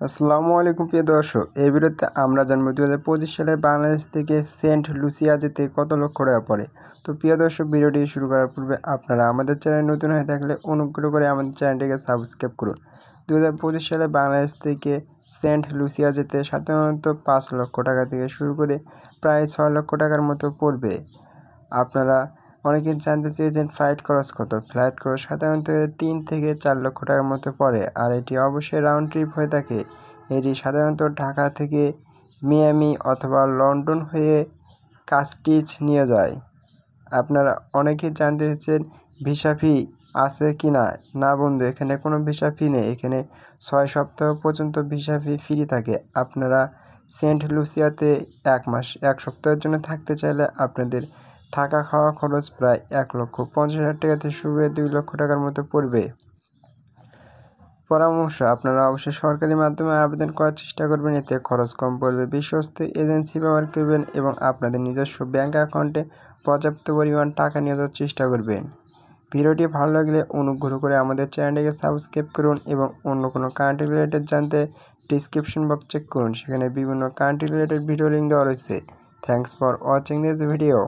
আসসালামু আলাইকুম প্রিয় দর্শক, এই ভিডিওতে আমরা জানবো 2025 সালে বাংলাদেশ থেকে সেন্ট লুসিয়া যেতে কত লক্ষ টাকা পড়ে। তো প্রিয় দর্শক, ভিডিওটি শুরু করার পূর্বে আপনারা আমাদের চ্যানেল নতুন হয়ে থাকলে অনুগ্রহ করে আমাদের চ্যানেলটিকে সাবস্ক্রাইব করুন। 2025 সালে বাংলাদেশ থেকে সেন্ট লুসিয়া যেতে সাধারণত 5 লক্ষ টাকা থেকে শুরু করে প্রায় 6 লক্ষ টাকার মতো পড়বে। আপনারা অনেকেই জানতে চেয়েছেন ফ্লাইট খরচ কত। ফ্লাইট খরচ সাধারণত 3 থেকে 4 লক্ষ টাকার মতো পড়ে, আর এটি অবশ্যই রাউন্ড ট্রিপ হয়ে থাকে। এটি সাধারণত ঢাকা থেকে মিয়ামি অথবা লন্ডন হয়ে কাস্টিচ নিয়ে যায়। আপনারা অনেকেই জানতে চেয়েছেন ভিসা ফি আছে কি না। না বন্ধু, এখানে কোনো ভিসা ফি নেই। এখানে 6 সপ্তাহ পর্যন্ত ভিসা ফি ফ্রি থাকে। আপনারা সেন্ট লুসিয়াতে 1 মাস 1 সপ্তাহের জন্য থাকতে চাইলে আপনাদের থাকা খাওয়া খরচ প্রায় 1,50,000 টাকা থেকে শুরু হয়ে 2 লক্ষ টাকার মতো পড়বে। পরামর্শ: আপনারা অবশ্যই সরকারি মাধ্যমে আবেদন করার চেষ্টা করবেন, এতে খরচ কম পড়বে। বিশ্বস্ত এজেন্সি ব্যবহার করবেন এবং আপনাদের নিজস্ব ব্যাংক অ্যাকাউন্টে পর্যাপ্ত পরিমাণ টাকা নিয়ে যাওয়ার চেষ্টা করবেন। ভিডিওটি ভালো লাগলে অনুগ্রহ করে আমাদের চ্যানেলটিকে সাবস্ক্রাইব করুন এবং অন্য কোনো কান্ট্রি রিলেটেড জানতে ডিসক্রিপশন বক্স চেক করুন, সেখানে বিভিন্ন কান্ট্রি রিলেটেড ভিডিও লিঙ্ক দেওয়া রয়েছে। Thanks for watching this video.